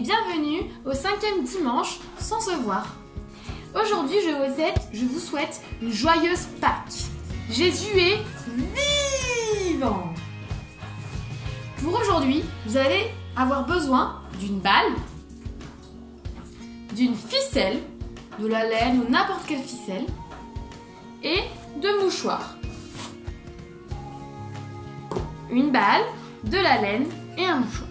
bienvenue au 5e dimanche sans se voir. Aujourd'hui, je vous souhaite une joyeuse Pâques. Jésus est vivant. Pour aujourd'hui, vous allez avoir besoin d'une balle, d'une ficelle, de la laine ou n'importe quelle ficelle, et de mouchoirs. Une balle, de la laine et un mouchoir.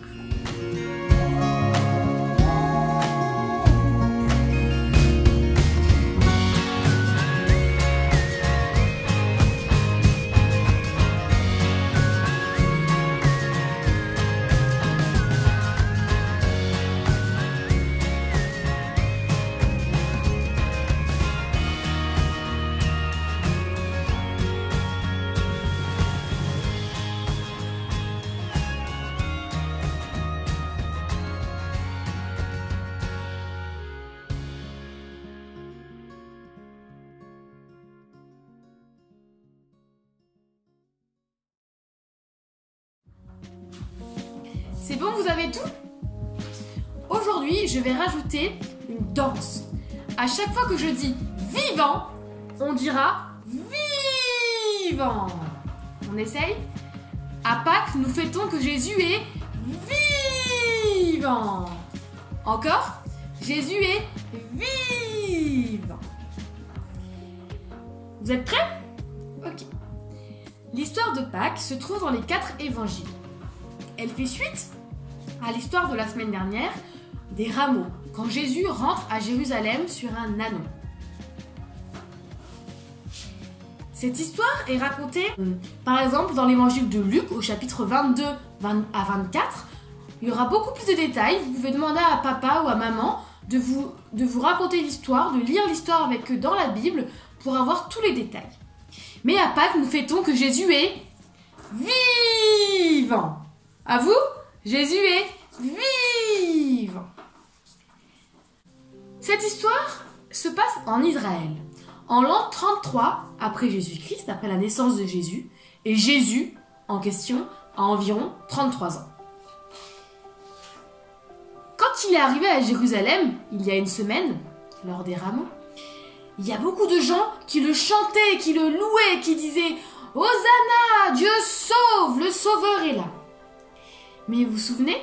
C'est bon, vous avez tout? Aujourd'hui, je vais rajouter une danse. À chaque fois que je dis vivant, on dira vivant. On essaye? À Pâques, nous fêtons que Jésus est vivant. Encore? Jésus est vivant. Vous êtes prêts? Ok. L'histoire de Pâques se trouve dans les 4 évangiles. Elle fait suite à l'histoire de la semaine dernière des rameaux, quand Jésus rentre à Jérusalem sur un ânon. Cette histoire est racontée, par exemple, dans l'évangile de Luc, au chapitre 22 à 24. Il y aura beaucoup plus de détails. Vous pouvez demander à papa ou à maman de vous raconter l'histoire, de lire l'histoire avec eux dans la Bible pour avoir tous les détails. Mais à Pâques, nous fêtons que Jésus est vivant. À vous, Jésus est vivant. Cette histoire se passe en Israël, en l'an 33 après Jésus-Christ, après la naissance de Jésus, et Jésus, en question, a environ 33 ans. Quand il est arrivé à Jérusalem, il y a une semaine, lors des rameaux, il y a beaucoup de gens qui le chantaient, qui le louaient, qui disaient « Hosanna, Dieu sauve, le Sauveur est là !» Mais vous vous souvenez,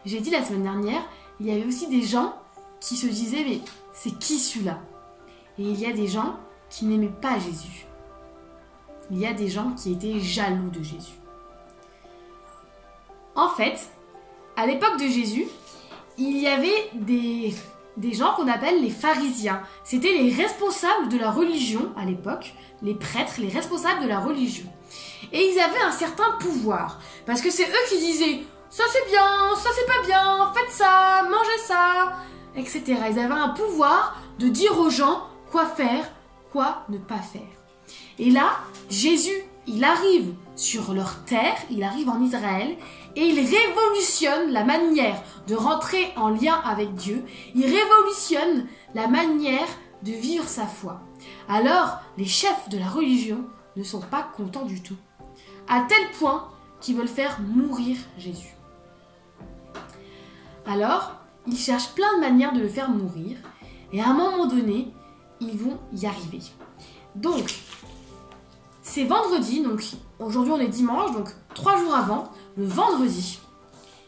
j'ai dit la semaine dernière, il y avait aussi des gens qui se disaient « Mais c'est qui celui-là ?» Et il y a des gens qui n'aimaient pas Jésus. Il y a des gens qui étaient jaloux de Jésus. En fait, à l'époque de Jésus, il y avait des gens qu'on appelle les pharisiens. C'était les responsables de la religion à l'époque, les prêtres, les responsables de la religion. Et ils avaient un certain pouvoir, parce que c'est eux qui disaient « ça c'est bien, ça c'est pas bien, faites ça, mangez ça », etc. Ils avaient un pouvoir de dire aux gens quoi faire, quoi ne pas faire. Et là, Jésus, il arrive sur leur terre, il arrive en Israël, et il révolutionne la manière de rentrer en lien avec Dieu. Il révolutionne la manière de vivre sa foi. Alors, les chefs de la religion ne sont pas contents du tout, à tel point qu'ils veulent faire mourir Jésus. Alors, ils cherchent plein de manières de le faire mourir, et à un moment donné, ils vont y arriver. Donc, c'est vendredi, donc aujourd'hui on est dimanche, donc 3 jours avant, le vendredi,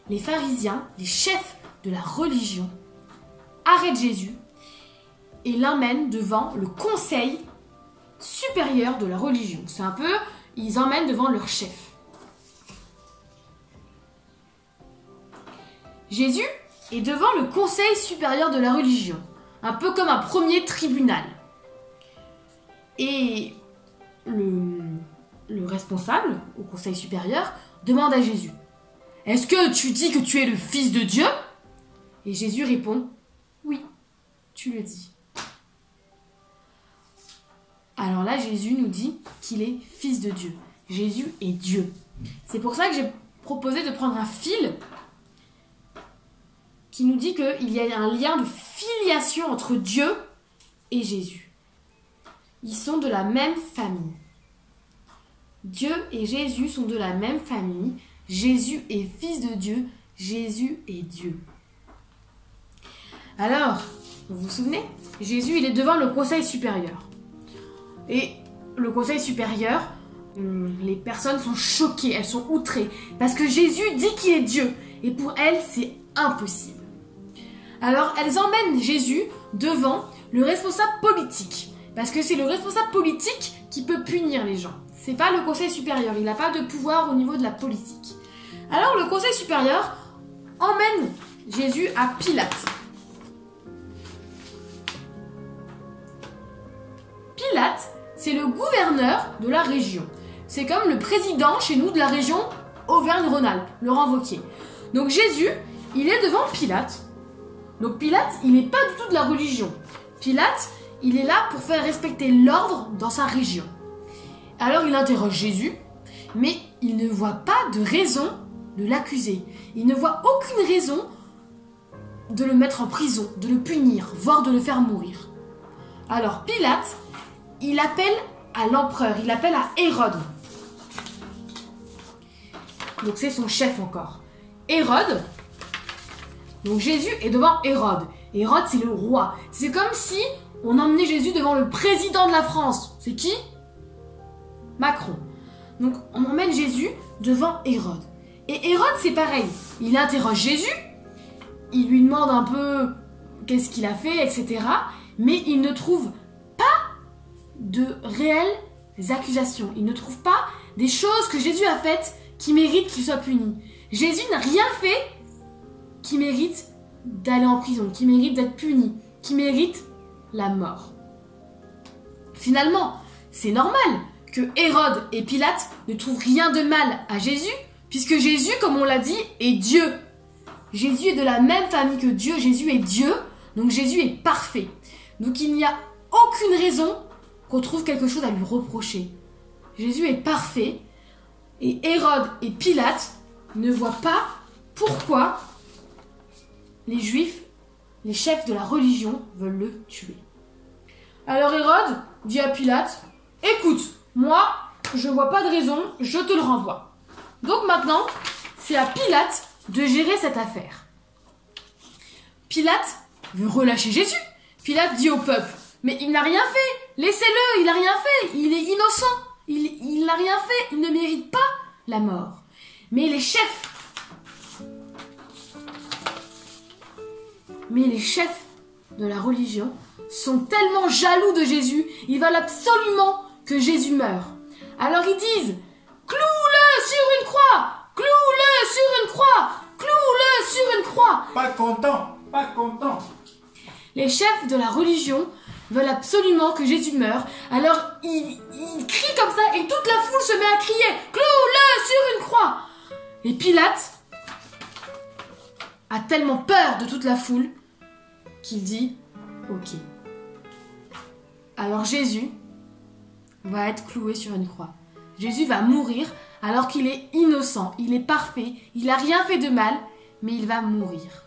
les pharisiens, les chefs de la religion, arrêtent Jésus et l'emmènent devant le conseil supérieur de la religion. C'est un peu, ils emmènent devant leur chef. Jésus est devant le conseil supérieur de la religion, un peu comme un premier tribunal. Et le responsable au conseil supérieur demande à Jésus « Est-ce que tu dis que tu es le Fils de Dieu ?» Et Jésus répond « Oui, tu le dis. » Alors là, Jésus nous dit qu'il est Fils de Dieu. Jésus est Dieu. C'est pour ça que j'ai proposé de prendre un fil qui nous dit qu'il y a un lien de filiation entre Dieu et Jésus. Ils sont de la même famille. Dieu et Jésus sont de la même famille. Jésus est fils de Dieu. Jésus est Dieu. Alors, vous vous souvenez? Jésus, il est devant le conseil supérieur. Et le conseil supérieur, les personnes sont choquées, elles sont outrées. Parce que Jésus dit qu'il est Dieu. Et pour elles, c'est impossible. Alors, elles emmènent Jésus devant le responsable politique. Parce que c'est le responsable politique qui peut punir les gens. C'est pas le conseil supérieur, il n'a pas de pouvoir au niveau de la politique. Alors, le conseil supérieur emmène Jésus à Pilate. Pilate, c'est le gouverneur de la région. C'est comme le président chez nous de la région Auvergne-Rhône-Alpes, Laurent Wauquiez. Donc Jésus, il est devant Pilate. Donc Pilate, il n'est pas du tout de la religion. Pilate, il est là pour faire respecter l'ordre dans sa région. Alors il interroge Jésus, mais il ne voit pas de raison de l'accuser. Il ne voit aucune raison de le mettre en prison, de le punir, voire de le faire mourir. Alors Pilate, il appelle à l'empereur, il appelle à Hérode. Donc c'est son chef encore. Hérode, donc Jésus est devant Hérode. Hérode, c'est le roi. C'est comme si on emmenait Jésus devant le président de la France. C'est qui? Macron. Donc on emmène Jésus devant Hérode. Et Hérode, c'est pareil. Il interroge Jésus, il lui demande un peu qu'est-ce qu'il a fait, etc. Mais il ne trouve pas de réelles accusations. Il ne trouve pas des choses que Jésus a faites qui méritent qu'il soit puni. Jésus n'a rien fait qui mérite d'aller en prison, qui mérite d'être puni, qui mérite la mort. Finalement, c'est normal que Hérode et Pilate ne trouvent rien de mal à Jésus, puisque Jésus, comme on l'a dit, est Dieu. Jésus est de la même famille que Dieu, Jésus est Dieu, donc Jésus est parfait. Donc il n'y a aucune raison qu'on trouve quelque chose à lui reprocher. Jésus est parfait, et Hérode et Pilate ne voient pas pourquoi les Juifs, les chefs de la religion, veulent le tuer. Alors Hérode dit à Pilate, écoute, moi, je vois pas de raison, je te le renvoie. Donc maintenant, c'est à Pilate de gérer cette affaire. Pilate veut relâcher Jésus. Pilate dit au peuple, mais il n'a rien fait, laissez-le, il n'a rien fait, il est innocent, il n'a rien fait, il ne mérite pas la mort. Mais les chefs de la religion sont tellement jaloux de Jésus, ils veulent absolument que Jésus meure. Alors ils disent, cloue-le sur une croix, cloue-le sur une croix, cloue-le sur une croix. Pas content, pas content. Les chefs de la religion veulent absolument que Jésus meure, alors ils crient comme ça et toute la foule se met à crier, cloue-le sur une croix. Et Pilate a tellement peur de toute la foule qu'il dit ok. Alors Jésus va être cloué sur une croix. Jésus va mourir alors qu'il est innocent, il est parfait, il n'a rien fait de mal, mais il va mourir.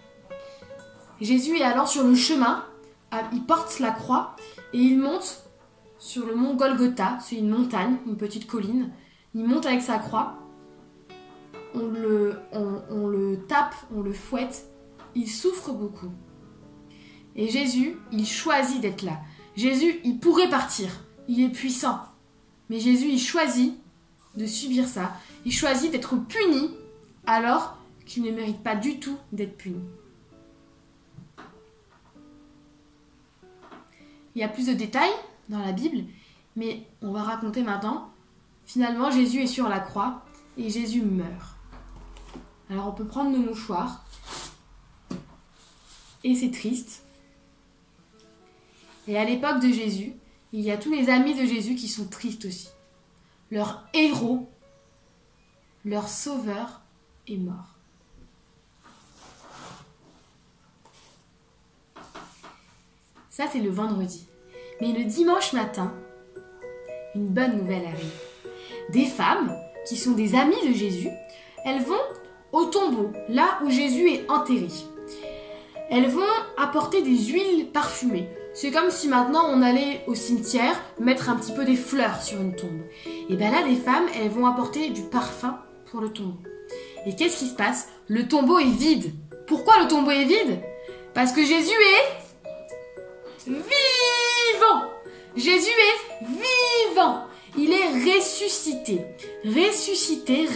Jésus est alors sur le chemin, il porte la croix et il monte sur le mont Golgotha, c'est une montagne, une petite colline. Il monte avec sa croix, on le tape, on le fouette, il souffre beaucoup. Et Jésus, il choisit d'être là. Jésus, il pourrait partir, il est puissant. Mais Jésus, il choisit de subir ça. Il choisit d'être puni alors qu'il ne mérite pas du tout d'être puni. Il y a plus de détails dans la Bible, mais on va raconter maintenant. Finalement, Jésus est sur la croix et Jésus meurt. Alors on peut prendre nos mouchoirs. Et c'est triste. Et à l'époque de Jésus, il y a tous les amis de Jésus qui sont tristes aussi. Leur héros, leur sauveur est mort. Ça, c'est le vendredi. Mais le dimanche matin, une bonne nouvelle arrive. Des femmes, qui sont des amies de Jésus, elles vont au tombeau, là où Jésus est enterré. Elles vont apporter des huiles parfumées. C'est comme si maintenant on allait au cimetière mettre un petit peu des fleurs sur une tombe. Et bien là, des femmes, elles vont apporter du parfum pour le tombeau. Et qu'est-ce qui se passe? Le tombeau est vide. Pourquoi le tombeau est vide? Parce que Jésus est vivant. Jésus est vivant. Il est ressuscité. Ressuscité,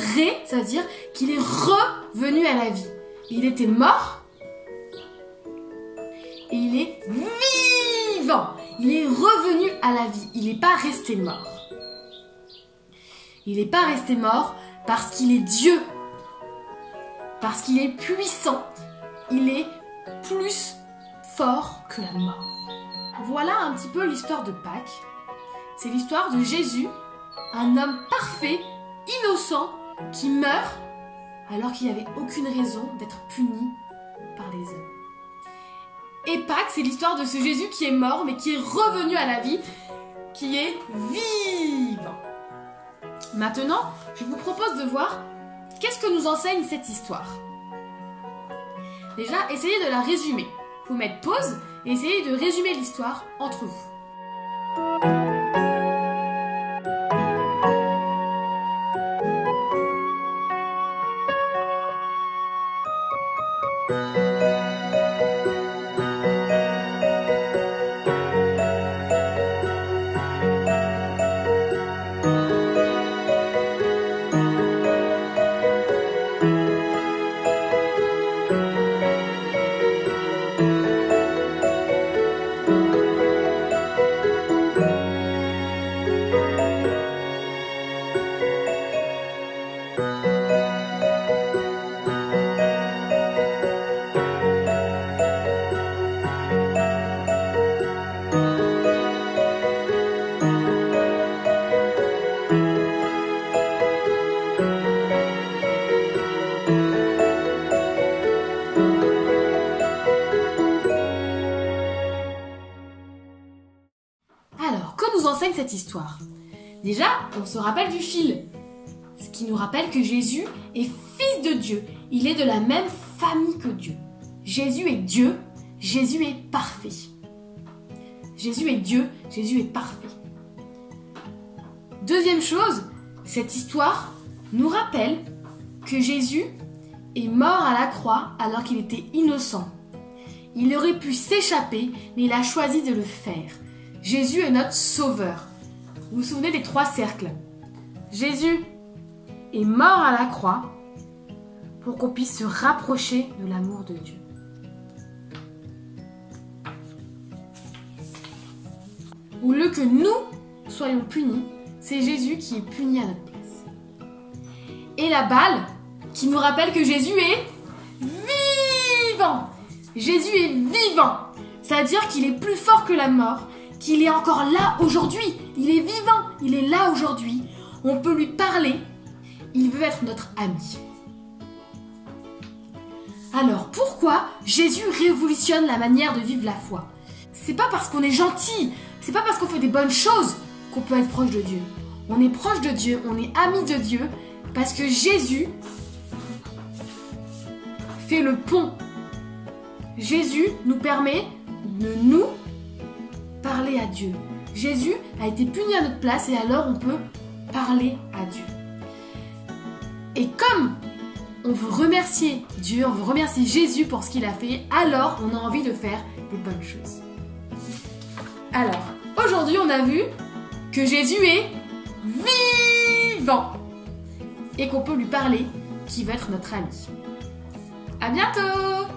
ça veut dire qu'il est revenu à la vie. Il était mort et il est vivant. Il est revenu à la vie. Il n'est pas resté mort. Il n'est pas resté mort parce qu'il est Dieu. Parce qu'il est puissant. Il est plus fort que la mort. Voilà un petit peu l'histoire de Pâques. C'est l'histoire de Jésus, un homme parfait, innocent, qui meurt alors qu'il n'y avait aucune raison d'être puni par les hommes. Et Pâques, c'est l'histoire de ce Jésus qui est mort, mais qui est revenu à la vie, qui est vivant. Maintenant, je vous propose de voir qu'est-ce que nous enseigne cette histoire. Déjà, essayez de la résumer. Vous mettre pause et essayez de résumer l'histoire entre vous. Alors, que nous enseigne cette histoire? Déjà, on se rappelle du fil, ce qui nous rappelle que Jésus est fils de Dieu. Il est de la même famille que Dieu. Jésus est Dieu, Jésus est parfait. Jésus est Dieu, Jésus est parfait. Deuxième chose, cette histoire nous rappelle que Jésus est mort à la croix alors qu'il était innocent. Il aurait pu s'échapper, mais il a choisi de le faire. Jésus est notre sauveur. Vous vous souvenez des 3 cercles? Jésus est mort à la croix pour qu'on puisse se rapprocher de l'amour de Dieu. Au lieu que nous soyons punis, c'est Jésus qui est puni à notre place. Et la balle qui nous rappelle que Jésus est vivant. Jésus est vivant. C'est-à-dire qu'il est plus fort que la mort, qu'il est encore là aujourd'hui. Il est vivant, il est là aujourd'hui. On peut lui parler. Il veut être notre ami. Alors, pourquoi Jésus révolutionne la manière de vivre la foi? C'est pas parce qu'on est gentil, c'est pas parce qu'on fait des bonnes choses qu'on peut être proche de Dieu. On est proche de Dieu, on est ami de Dieu, parce que Jésus fait le pont. Jésus nous permet de nous parler à Dieu. Jésus a été puni à notre place et alors on peut parler à Dieu. Et comme on veut remercier Dieu, on veut remercier Jésus pour ce qu'il a fait, alors on a envie de faire des bonnes choses. Alors, aujourd'hui on a vu que Jésus est vivant et qu'on peut lui parler, qui va être notre ami. À bientôt!